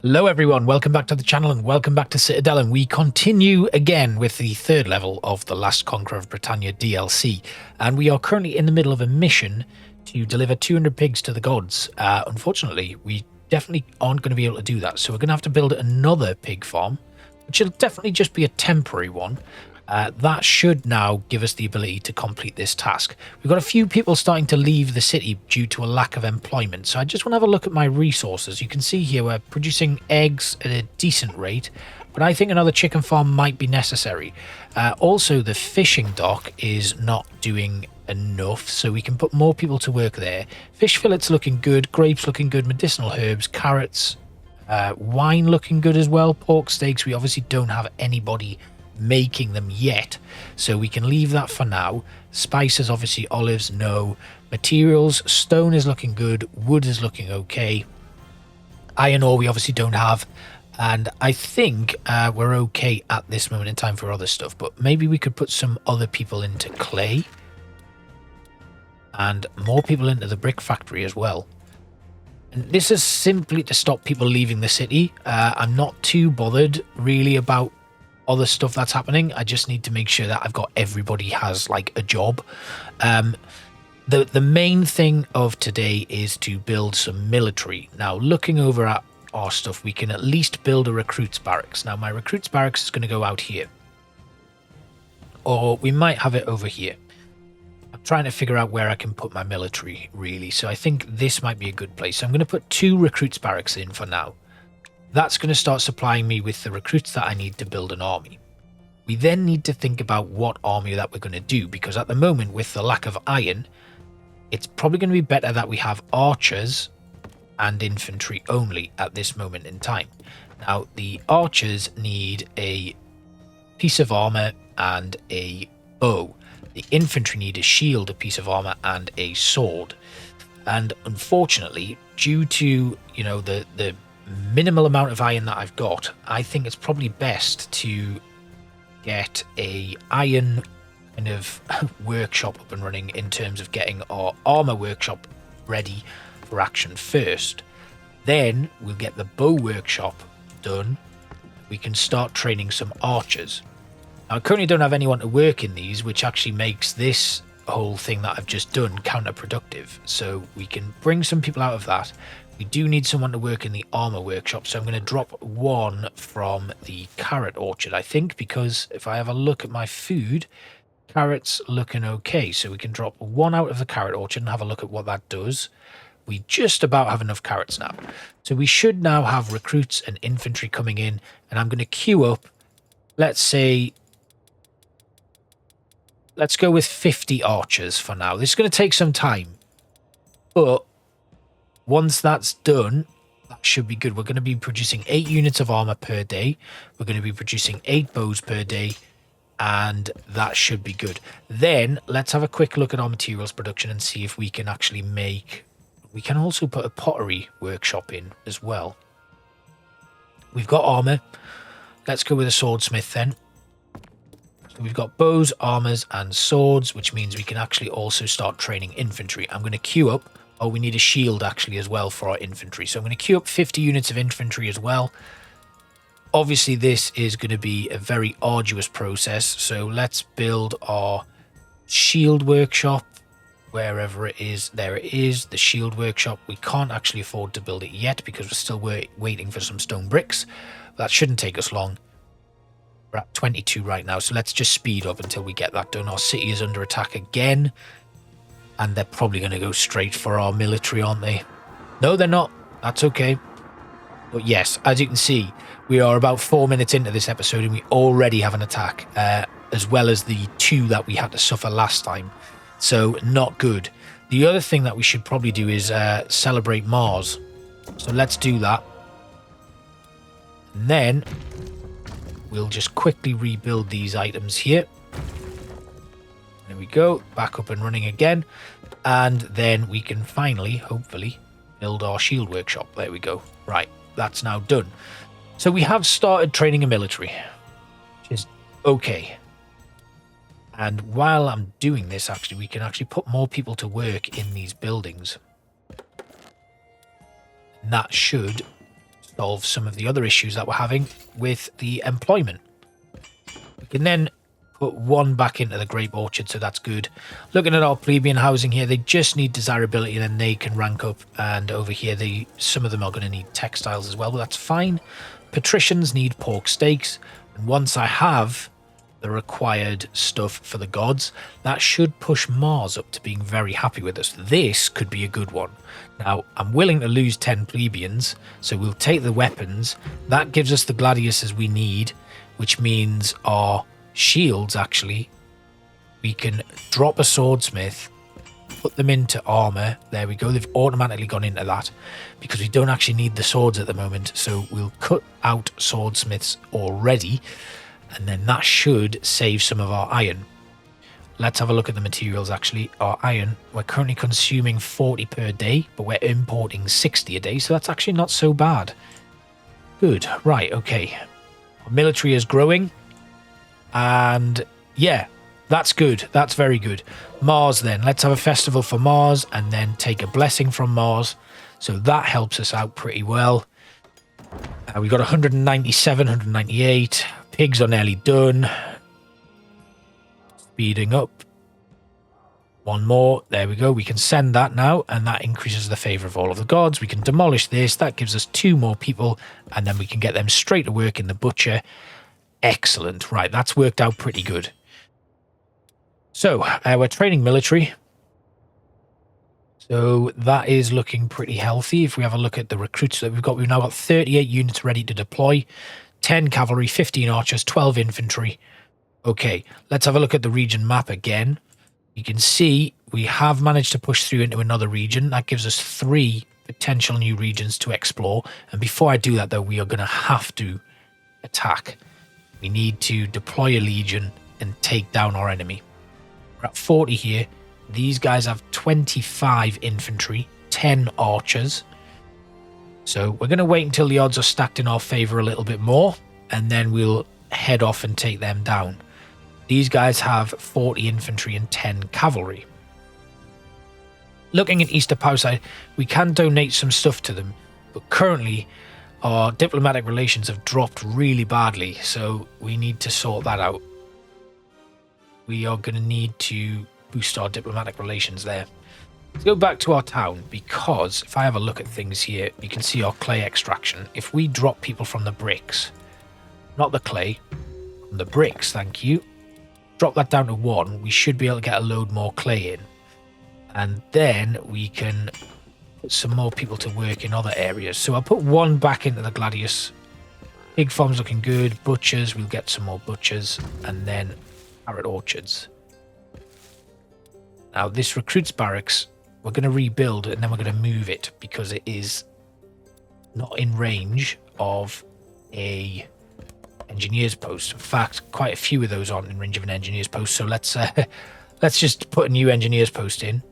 Hello everyone, welcome back to the channel and welcome back to Citadelum. We continue again with the third level of the Last Conqueror of Britannia DLC, and we are currently in the middle of a mission to deliver 200 pigs to the gods. Unfortunately, we definitely aren't going to be able to do that, so we're going to have to build another pig farm, which will definitely just be a temporary one. That should now give us the ability to complete this task. We've got a few people starting to leave the city due to a lack of employment, so I just want to have a look at my resources. You can see here we're producing eggs at a decent rate, but I think another chicken farm might be necessary. Also, the fishing dock is not doing enough, so we can put more people to work there. Fish fillets looking good, grapes looking good, medicinal herbs, carrots, wine looking good as well. Pork steaks, we obviously don't have anybody making them yet, so we can leave that for now. Spices, obviously, olives, no. Materials, stone is looking good, wood is looking okay. Iron ore we obviously don't have, and I think we're okay at this moment in time for other stuff, but maybe we could put some other people into clay and more people into the brick factory as well. And this is simply to stop people leaving the city. I'm not too bothered really about other stuff that's happening. I just need to make sure that I've got everybody has like a job. The main thing of today is to build some military. Now, looking over at our stuff, we can at least build a recruits barracks. Now, my recruits barracks is going to go out here, or we might have it over here. I'm trying to figure out where I can put my military really, so I think this might be a good place. So I'm going to put 2 recruits barracks in for now. That's going to start supplying me with the recruits that I need to build an army. We then need to think about what army that we're going to do, because at the moment, with the lack of iron, it's probably going to be better that we have archers and infantry only at this moment in time. Now, the archers need a piece of armor and a bow. The infantry need a shield, a piece of armor, and a sword. And unfortunately, due to, you know, the minimal amount of iron that I've got, I think it's probably best to get a iron kind of workshop up and running in terms of getting our armor workshop ready for action first. Then we'll get the bow workshop done. We can start training some archers. Now, I currently don't have anyone to work in these, which actually makes this whole thing that I've just done counterproductive. So we can bring some people out of that. We do need someone to work in the armor workshop, so I'm going to drop 1 from the carrot orchard, I think, because if I have a look at my food, carrots looking okay. So we can drop 1 out of the carrot orchard and have a look at what that does. We just about have enough carrots now. So we should now have recruits and infantry coming in, and I'm going to queue up, let's say, let's go with 50 archers for now. This is going to take some time, but once that's done, that should be good. We're going to be producing 8 units of armor per day. We're going to be producing 8 bows per day, and that should be good. Then let's have a quick look at our materials production and see if we can actually make... We can also put a pottery workshop in as well. We've got armor. Let's go with a swordsmith then. So we've got bows, armors, and swords, which means we can actually also start training infantry. I'm going to queue up... Oh, we need a shield actually as well for our infantry. So I'm going to queue up 50 units of infantry as well. Obviously, this is going to be a very arduous process. So let's build our shield workshop wherever it is. There it is, the shield workshop. We can't actually afford to build it yet because we're still waiting for some stone bricks. That shouldn't take us long. We're at 22 right now, so let's just speed up until we get that done. Our city is under attack again. And they're probably going to go straight for our military, aren't they? No, they're not. That's okay. But yes, as you can see, we are about 4 minutes into this episode and we already have an attack, as well as the 2 that we had to suffer last time. So, not good. The other thing that we should probably do is celebrate Mars. So let's do that. And then we'll just quickly rebuild these items here. There we go, back up and running again. And then we can finally, hopefully, build our shield workshop. There we go. Right, that's now done. So we have started training a military, which is okay. And while I'm doing this, actually, we can actually put more people to work in these buildings. And that should solve some of the other issues that we're having with the employment. We can then put one back into the grape orchard, so that's good. Looking at our plebeian housing here, they just need desirability and then they can rank up. And over here, some of them are going to need textiles as well, but that's fine. Patricians need pork steaks. And once I have the required stuff for the gods, that should push Mars up to being very happy with us. This could be a good one. Now, I'm willing to lose 10 plebeians, so we'll take the weapons. That gives us the gladiuses we need, which means our shields, actually, we can drop a swordsmith, put them into armor. There we go. They've automatically gone into that because we don't actually need the swords at the moment. So we'll cut out swordsmiths already, and then that should save some of our iron. Let's have a look at the materials, actually. Our iron, we're currently consuming 40 per day, but we're importing 60 a day, so that's actually not so bad. Good. Right, okay. Our military is growing. And yeah, that's good. That's very good. Mars then. Let's have a festival for Mars and then take a blessing from Mars. So that helps us out pretty well. We got 197, 198. Pigs are nearly done. Speeding up. One more. There we go. We can send that now, and that increases the favor of all of the gods. We can demolish this. That gives us 2 more people, and then we can get them straight to work in the butcher. Excellent. Right, that's worked out pretty good. So, we're training military. So, that is looking pretty healthy. If we have a look at the recruits that we've now got 38 units ready to deploy. 10 cavalry, 15 archers, 12 infantry. Okay, let's have a look at the region map again. You can see we have managed to push through into another region. That gives us 3 potential new regions to explore. And before I do that, though, we are going to have to attack. We need to deploy a legion and take down our enemy. We're at 40 here. These guys have 25 infantry, 10 archers. So we're going to wait until the odds are stacked in our favor a little bit more, and then we'll head off and take them down. These guys have 40 infantry and 10 cavalry. Looking at Easter Pauside, we can donate some stuff to them, but currently our diplomatic relations have dropped really badly, so we need to sort that out. We are going to need to boost our diplomatic relations there. Let's go back to our town, because if I have a look at things here, you can see our clay extraction. If we drop people from the bricks, not the clay, from the bricks, thank you, drop that down to 1, we should be able to get a load more clay in. And then we can put some more people to work in other areas. So I'll put 1 back into the gladius. Pig farm's looking good. Butchers, we'll get some more butchers. And then carrot orchards. Now this recruits barracks, we're going to rebuild and then we're going to move it because it is not in range of a engineer's post. In fact, quite a few of those aren't in range of an engineer's post. So let's just put a new engineer's post in.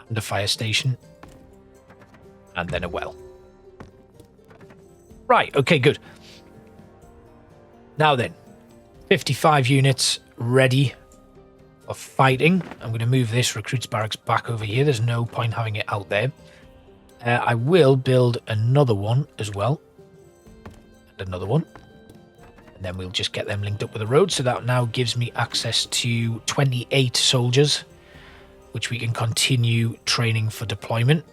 And a fire station. And then a well. Right, okay, good. Now then, 55 units ready for fighting. I'm going to move this recruits barracks back over here. There's no point having it out there. I will build another one as well. And another one. And then we'll just get them linked up with the road. So that now gives me access to 28 soldiers, which we can continue training for deployment.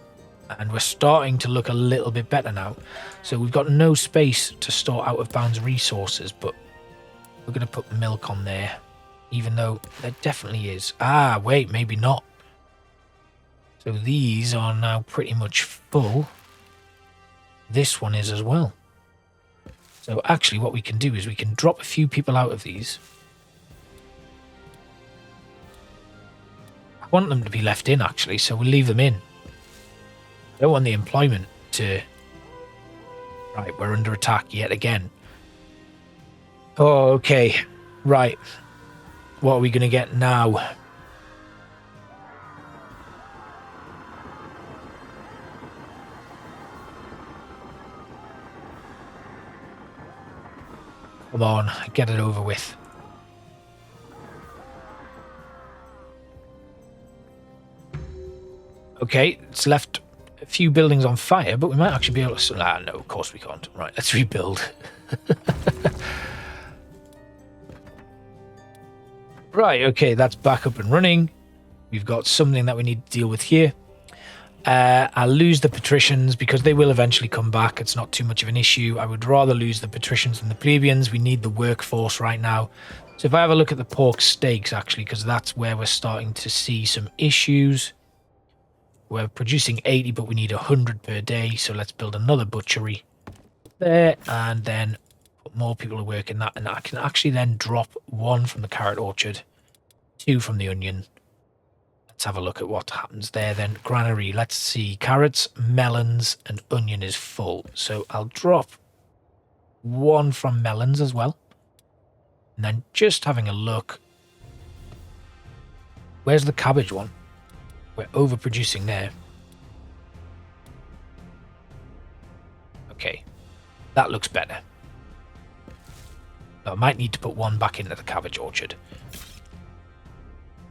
And we're starting to look a little bit better now. So we've got no space to store out of bounds resources, but we're going to put milk on there, even though there definitely is. Ah, wait, maybe not. So these are now pretty much full. This one is as well. So actually what we can do is we can drop a few people out of these. I want them to be left in, actually, so we'll leave them in. I don't want the employment to... Right, we're under attack yet again. Oh, okay. Right. What are we going to get now? Come on, get it over with. Okay, it's left a few buildings on fire, but we might actually be able to... no, of course we can't. Right, let's rebuild. Right, okay, that's back up and running. We've got something that we need to deal with here. I'll lose the patricians because they will eventually come back. It's not too much of an issue. I would rather lose the patricians than the plebeians. We need the workforce right now. So if I have a look at the pork steaks, actually, because that's where we're starting to see some issues. We're producing 80, but we need 100 per day. So let's build another butchery there and then put more people to work in that. And I can actually then drop 1 from the carrot orchard, 2 from the onion. Let's have a look at what happens there then. Granary, let's see. Carrots, melons, and onion is full. So I'll drop 1 from melons as well. And then just having a look. Where's the cabbage one? We're overproducing there. Okay. That looks better. I might need to put 1 back into the cabbage orchard.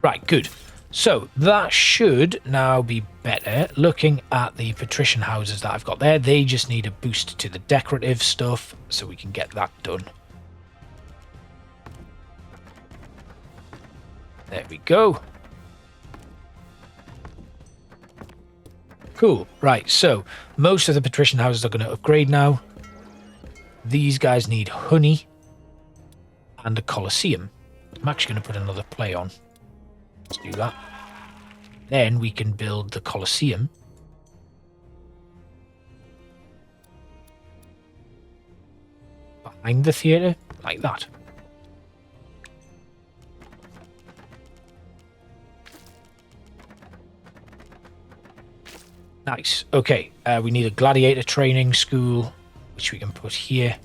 Right, good. So that should now be better. Looking at the patrician houses that I've got there, they just need a boost to the decorative stuff so we can get that done. There we go. Cool. Right, so most of the patrician houses are going to upgrade now. These guys need honey and a Colosseum. I'm actually going to put another play on. Let's do that. Then we can build the Colosseum. Behind the theatre, like that. Nice. Okay, we need a gladiator training school, which we can put here.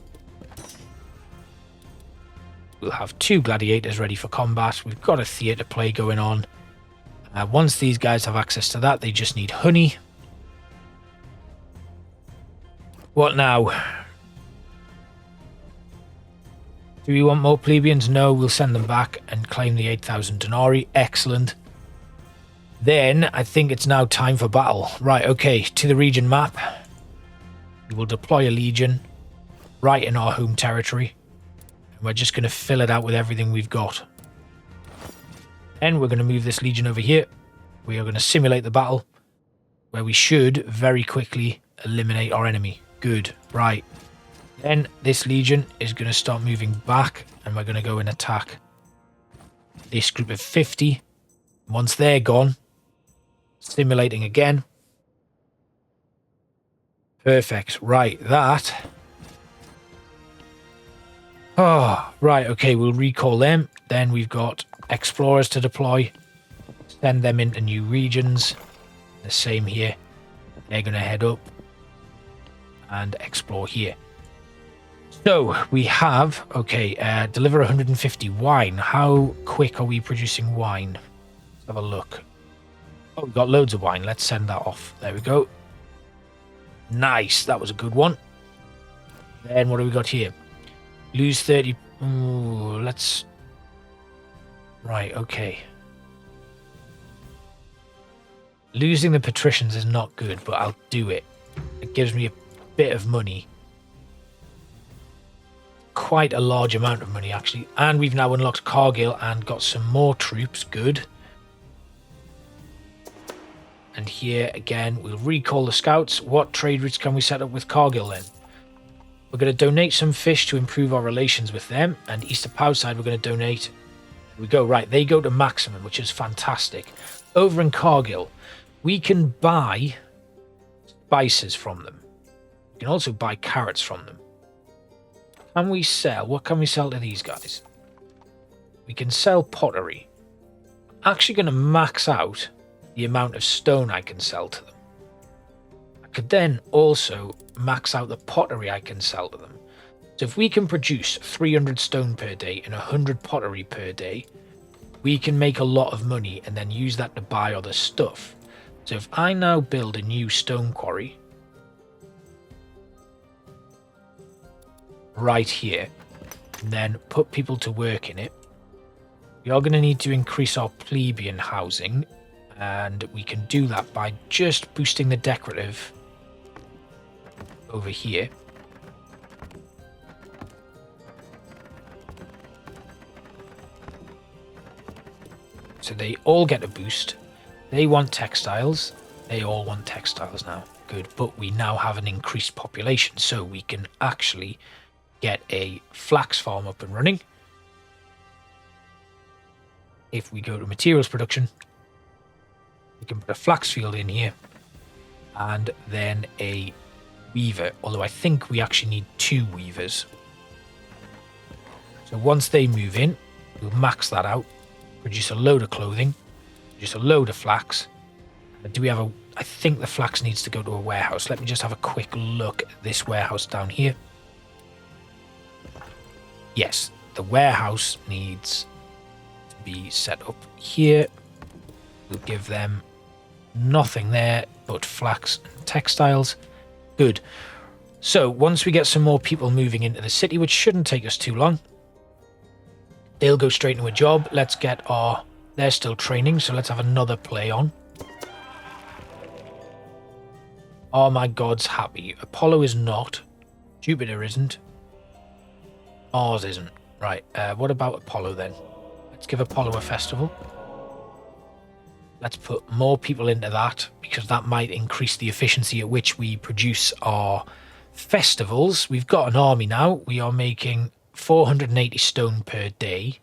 We'll have 2 gladiators ready for combat. We've got a theatre play going on. Once these guys have access to that, they just need honey. What now? Do we want more plebeians? No, we'll send them back and claim the 8,000 denarii. Excellent. Then I think it's now time for battle. Right, okay, to the region map. We will deploy a legion right in our home territory. And we're just going to fill it out with everything we've got. And we're going to move this legion over here. We are going to simulate the battle where we should very quickly eliminate our enemy. Good, right. Then this legion is going to start moving back and we're going to go and attack this group of 50. Once they're gone, simulating again. Perfect, right, that. Oh, right, okay, we'll recall them. Then we've got explorers to deploy. Send them into new regions. The same here. They're going to head up and explore here. So we have, okay, deliver 150 wine. How quick are we producing wine? Let's have a look. Oh, we've got loads of wine. Let's send that off. There we go. Nice. That was a good one. Then what do we got here? Lose 30. Ooh, let's... Right, okay. Losing the patricians is not good, but I'll do it. It gives me a bit of money. Quite a large amount of money, actually. And we've now unlocked Cargill and got some more troops. Good. And here, again, we'll recall the scouts. What trade routes can we set up with Cargill, then? We're going to donate some fish to improve our relations with them. And east of Powside, we're going to donate... Here we go. Right, they go to maximum, which is fantastic. Over in Cargill, we can buy spices from them. We can also buy carrots from them. Can we sell? What can we sell to these guys? We can sell pottery. I'm actually going to max out the amount of stone I can sell to them. I could then also max out the pottery I can sell to them. So if we can produce 300 stone per day and 100 pottery per day, we can make a lot of money and then use that to buy other stuff. So if I now build a new stone quarry right here, and then put people to work in it, we are going to need to increase our plebeian housing. And we can do that by just boosting the decorative over here. So they all get a boost. They want textiles. They all want textiles now. Good, but we now have an increased population, so we can actually get a flax farm up and running. If we go to materials production, we can put a flax field in here and then a weaver, although I think we actually need 2 weavers. So once they move in, we'll max that out, produce a load of clothing, produce a load of flax. And do we have a... I think the flax needs to go to a warehouse. Let me just have a quick look at this warehouse down here. Yes, the warehouse needs to be set up here. We'll give them nothing there but flax and textiles. Good. So once we get some more people moving into the city, which shouldn't take us too long, they'll go straight into a job. Let's get our... They're still training, so let's have another play on. Are my gods happy? Apollo is not. Jupiter isn't. Mars isn't. Right, what about Apollo then? Let's give Apollo a festival. Let's put more people into that, because that might increase the efficiency at which we produce our festivals. We've got an army now. We are making 480 stone per day.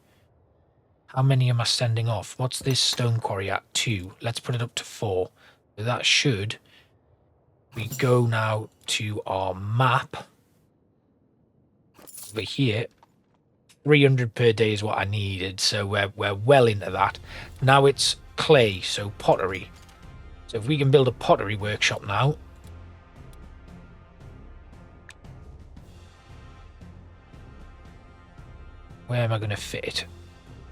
How many am I sending off? What's this stone quarry at? 2. Let's put it up to 4. So that should... We go now to our map. Over here. 300 per day is what I needed, so we're well into that. Now it's clay, so pottery. So if we can build a pottery workshop now. Where am I going to fit it?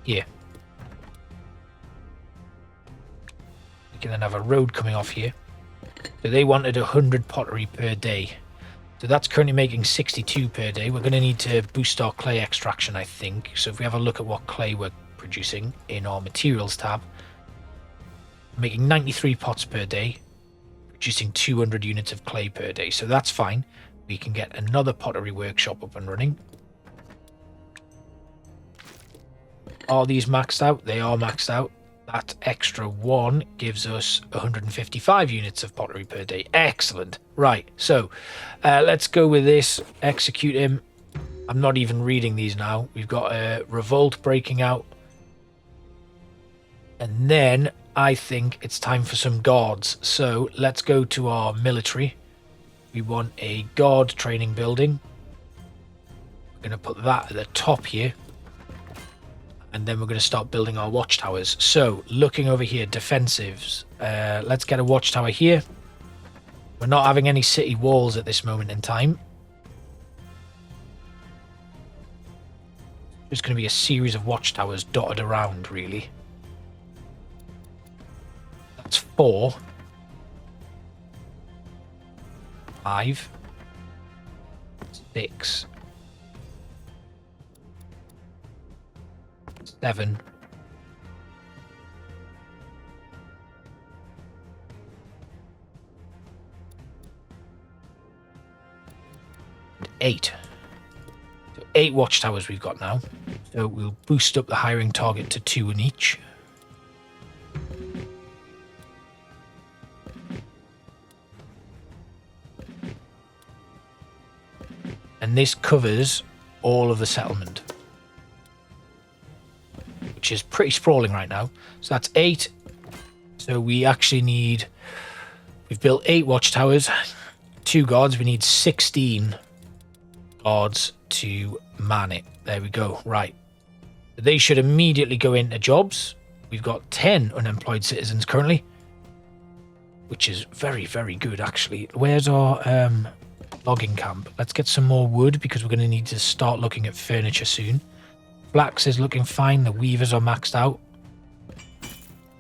Here. We can then have a road coming off here. So they wanted 100 pottery per day. So that's currently making 62 per day. We're going to need to boost our clay extraction, I think. So if we have a look at what clay we're producing in our materials tab, making 93 pots per day, producing 200 units of clay per day. So that's fine. We can get another pottery workshop up and running. Are these maxed out? They are maxed out. That extra 1 gives us 155 units of pottery per day. Excellent. Right, so let's go with this. Execute him. I'm not even reading these now. We've got a revolt breaking out. And then I think it's time for some guards. So let's go to our military. We want a guard training building. We're going to put that at the top here. And then we're going to start building our watchtowers. So, looking over here, defensives. Let's get a watchtower here. We're not having any city walls at this moment in time. There's going to be a series of watchtowers dotted around, really. That's 4. 5. 6. 7. 8. So 8 watchtowers we've got now. So we'll boost up the hiring target to 2 in each. And this covers all of the settlement, which is pretty sprawling right now. So that's 8. So we actually need... We've built 8 watchtowers, 2 guards. We need 16 guards to man it. There we go. Right. They should immediately go into jobs. We've got 10 unemployed citizens currently, which is very, very good, actually. Where's our logging camp? Let's get some more wood, because we're going to need to start looking at furniture soon. Flax is looking fine. The weavers are maxed out.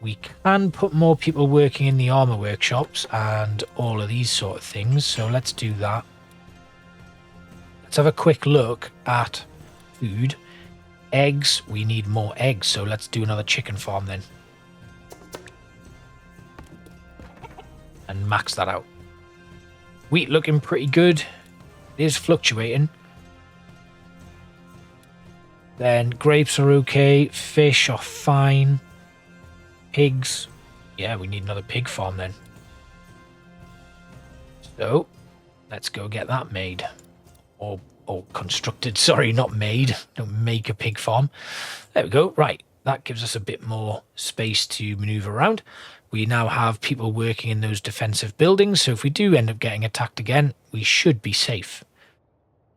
We can put more people working in the armor workshops and all of these sort of things. So let's do that. Let's have a quick look at food. Eggs. We need more eggs. So let's do another chicken farm then. max that out. Wheat looking pretty good. It is fluctuating. Then grapes are okay. Fish are fine. Pigs. Yeah, we need another pig farm then. So, let's go get that made. Or constructed. Sorry, not made. Don't make a pig farm. There we go. Right. That gives us a bit more space to maneuver around. We now have people working in those defensive buildings. So if we do end up getting attacked again, we should be safe.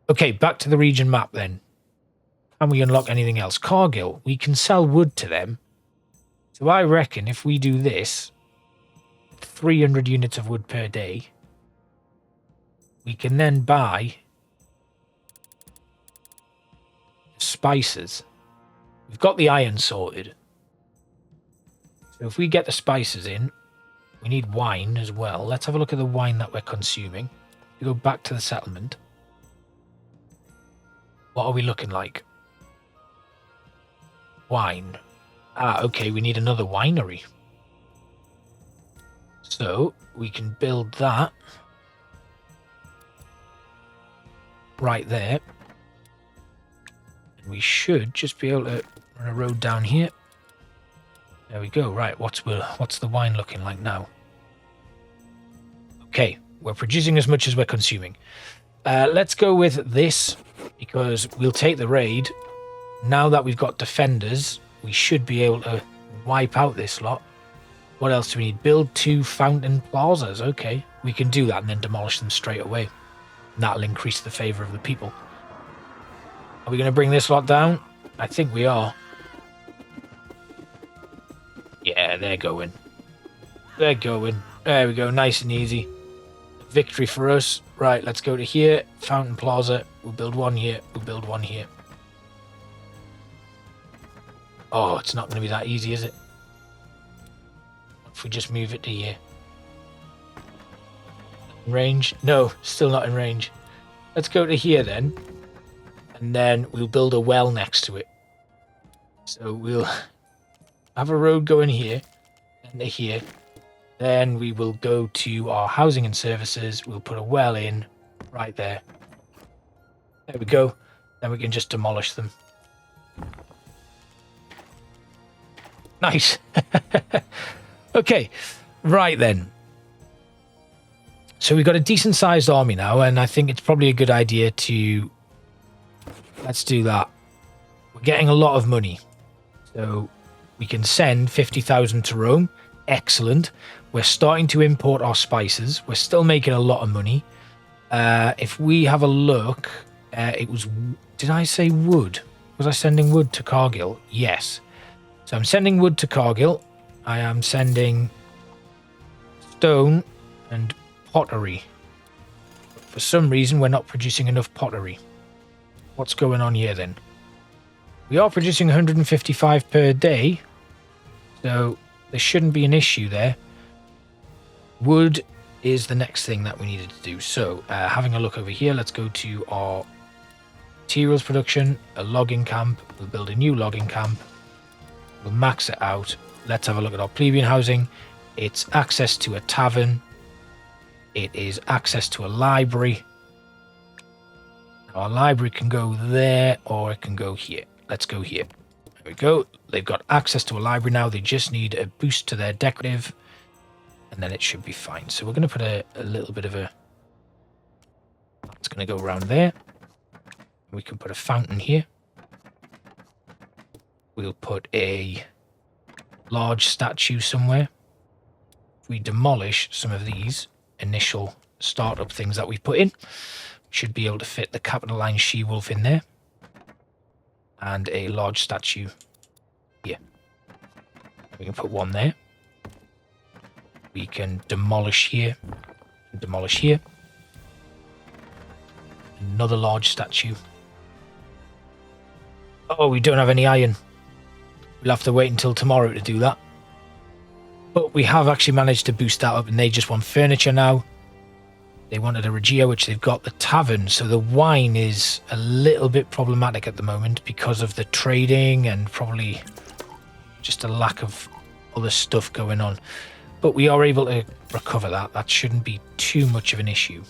Okay, back to the region map then. Can we unlock anything else? Cargill. We can sell wood to them. So I reckon if we do this, 300 units of wood per day, we can then buy spices. We've got the iron sorted. So if we get the spices in, we need wine as well. Let's have a look at the wine that we're consuming. We go back to the settlement. What are we looking like? Wine. Ah, okay, we need another winery. So we can build that right there. We should just be able to run a road down here. There we go. Right, what's the wine looking like now? Okay, we're producing as much as we're consuming. Let's go with this because we'll take the raid. Now that we've got defenders, we should be able to wipe out this lot. What else do we need? Build 2 fountain plazas. Okay, we can do that and then demolish them straight away. And that'll increase the favor of the people. Are we going to bring this lot down? I think we are. Yeah, they're going. They're going. There we go. Nice and easy. Victory for us. Right, let's go to here. Fountain Plaza. We'll build one here. We'll build one here. Oh, it's not going to be that easy, is it? If we just move it to here. In range? No, still not in range. Let's go to here then. And then we'll build a well next to it. So we'll have a road going here and to here. Then we will go to our housing and services. We'll put a well in right there. There we go. Then we can just demolish them. Nice. Okay, right then. So we've got a decent sized army now, and I think it's probably a good idea to... Let's do that. We're getting a lot of money. So we can send 50,000 to Rome. Excellent. We're starting to import our spices. We're still making a lot of money. If we have a look, it was... Did I say wood? Was I sending wood to Cargill? Yes. So I'm sending wood to Cargill. I am sending stone and pottery. For some reason, we're not producing enough pottery. What's going on here then? We are producing 155 per day, so there shouldn't be an issue there. Wood is the next thing that we needed to do. So having a look over here, let's go to our materials production, a logging camp. We'll build a new logging camp. We'll max it out. Let's have a look at our plebeian housing. It's access to a tavern. It is access to a library. Our library can go there or it can go here. Let's go here. There we go. They've got access to a library now. They just need a boost to their decorative and then it should be fine. So we're going to put a little bit of a... It's going to go around there. We can put a fountain here. We'll put a large statue somewhere. If we demolish some of these initial startup things that we've put in, should be able to fit the capitoline she-wolf in there and a large statue here. We can put one there. We can demolish here and demolish here. Another large statue. Oh, we don't have any iron. We'll have to wait until tomorrow to do that. But we have actually managed to boost that up and they just want furniture now. They wanted a Regia, which they've got. The tavern, so the wine is a little bit problematic at the moment because of the trading and probably just a lack of other stuff going on. but we are able to recover that. That shouldn't be too much of an issue.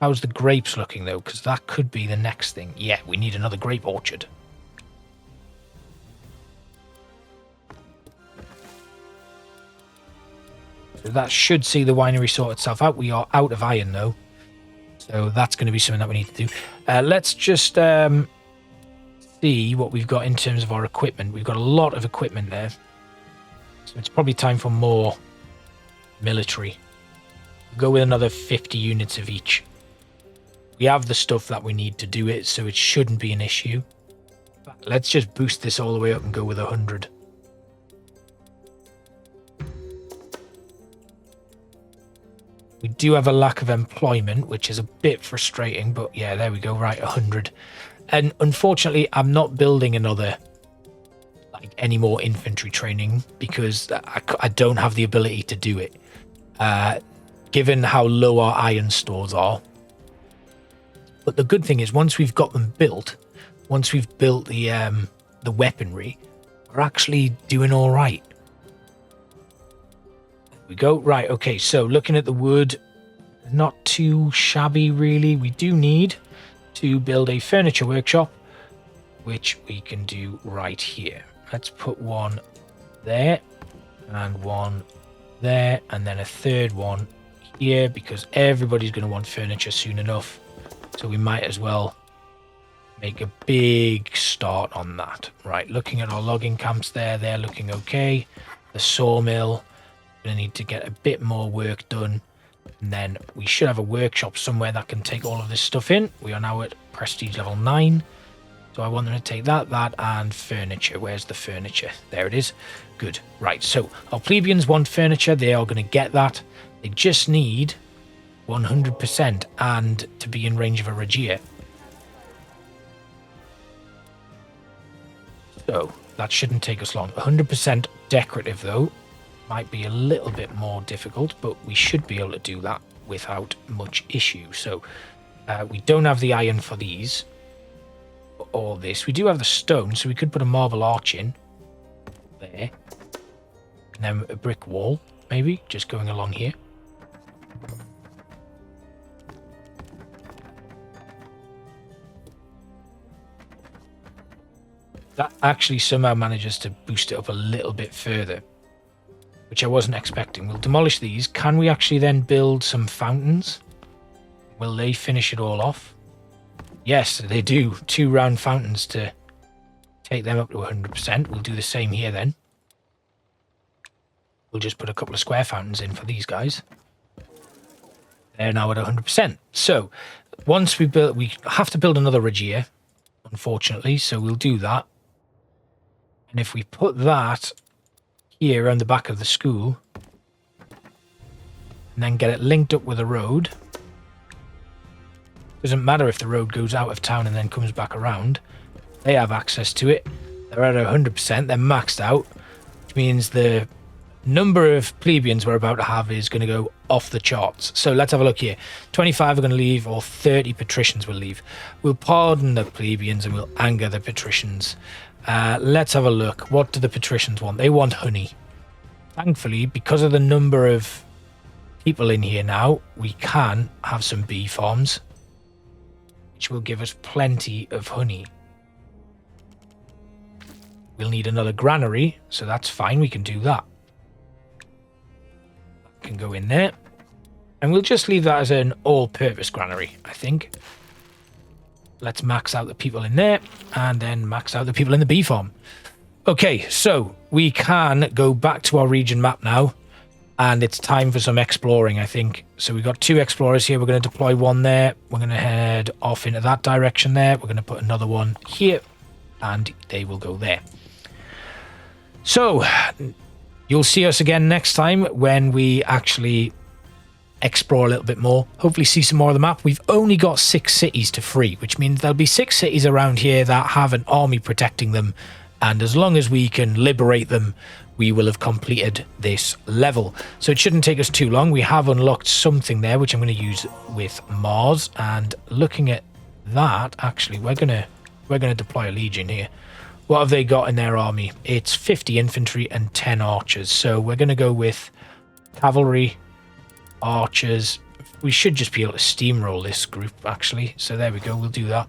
How's the grapes looking though? Because that could be the next thing. Yeah, we need another grape orchard. So that should see the winery sort itself out. We are out of iron though. So that's going to be something that we need to do. Let's just see what we've got in terms of our equipment. We've got a lot of equipment there. So it's probably time for more military. We'll go with another 50 units of each. We have the stuff that we need to do it, so it shouldn't be an issue. But let's just boost this all the way up and go with 100. We do have a lack of employment, which is a bit frustrating, but yeah, there we go, right, 100. And unfortunately, I'm not building another, like, any more infantry training because I don't have the ability to do it. Given how low our iron stores are. But the good thing is, once we've got them built, once we've built the weaponry, we're actually doing all right. We go right. Okay, so looking at the wood, not too shabby really. We do need to build a furniture workshop, which we can do right here. Let's put one there and one there, and then a third one here, because everybody's going to want furniture soon enough. So we might as well make a big start on that. Right, looking at our logging camps there, they're looking okay. The sawmill, going to need to get a bit more work done. And then we should have a workshop somewhere that can take all of this stuff in. We are now at prestige level 9. So I want them to take that, and furniture. Where's the furniture? There it is. Good. Right, so our plebeians want furniture. They are going to get that. They just need 100% and to be in range of a regia. So that shouldn't take us long. 100% decorative though. Might be a little bit more difficult, but we should be able to do that without much issue. So we don't have the iron for these or this. We do have the stone, so we could put a marble arch in there, and then a brick wall maybe just going along here. That actually somehow manages to boost it up a little bit further, which I wasn't expecting. We'll demolish these. Can we actually then build some fountains? Will they finish it all off? Yes, they do. 2 round fountains to take them up to 100%. We'll do the same here then. We'll just put a couple of square fountains in for these guys. They're now at 100%. So once we build, we have to build another regia, unfortunately. So we'll do that. And if we put that here around the back of the school and then get it linked up with a road, doesn't matter if the road goes out of town and then comes back around, they have access to it. They're at 100%, they're maxed out, which means the number of plebeians we're about to have is going to go off the charts. So let's have a look here. 25 are going to leave, or 30 patricians will leave. We'll pardon the plebeians and we'll anger the patricians. Let's have a look. What do the patricians want? They want honey. Thankfully, because of the number of people in here now, we can have some bee farms, which will give us plenty of honey. We'll need another granary, so that's fine. We can do that. Can go in there. And we'll just leave that as an all-purpose granary, I think. Let's max out the people in there, and then max out the people in the bee farm. Okay, so we can go back to our region map now, and it's time for some exploring, I think. So we've got 2 explorers here. We're going to deploy one there. We're going to head off into that direction there. We're going to put another one here, and they will go there. So you'll see us again next time when we actually explore a little bit more, hopefully see some more of the map. We've only got 6 cities to free, which means there'll be 6 cities around here that have an army protecting them, and as long as we can liberate them, we will have completed this level. So it shouldn't take us too long. We have unlocked something there, which I'm going to use with Mars, and looking at that, actually we're going to deploy a legion here. What have they got in their army? It's 50 infantry and 10 archers. So we're going to go with cavalry, archers. We should just be able to steamroll this group, actually. So there we go. We'll do that.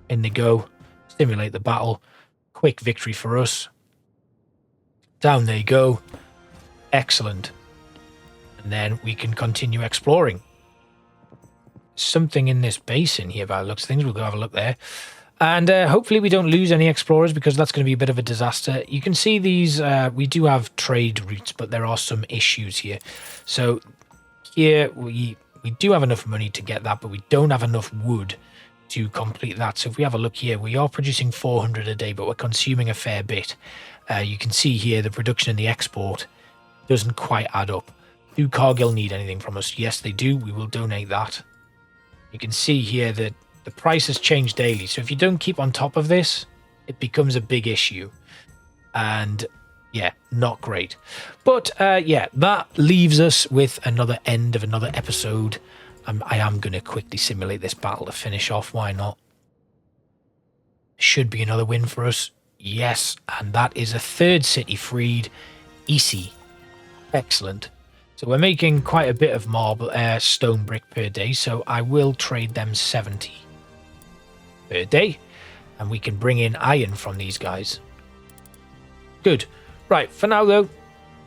In they go. Stimulate the battle. Quick victory for us. Down they go. Excellent. And then we can continue exploring. Something in this basin here by the looks of things. We'll go have a look there. And hopefully we don't lose any explorers, because that's going to be a bit of a disaster. You can see these, we do have trade routes, but there are some issues here. So here we do have enough money to get that, but we don't have enough wood to complete that. So if we have a look here, we are producing 400 a day, but we're consuming a fair bit. You can see here the production and the export doesn't quite add up. Do Cargill need anything from us? Yes, they do. We will donate that. You can see here that the price has changed daily. So if you don't keep on top of this, it becomes a big issue. And yeah, not great. But yeah, that leaves us with another end of another episode. I am going to quickly simulate this battle to finish off. Why not? Should be another win for us. Yes, and that is a third city freed. Easy. Excellent. So we're making quite a bit of marble, stone brick per day. So I will trade them 70 per day. And we can bring in iron from these guys. Good. Right, for now though,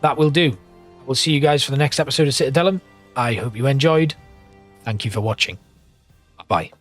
that will do. We'll see you guys for the next episode of Citadelum. I hope you enjoyed. Thank you for watching. Bye-bye.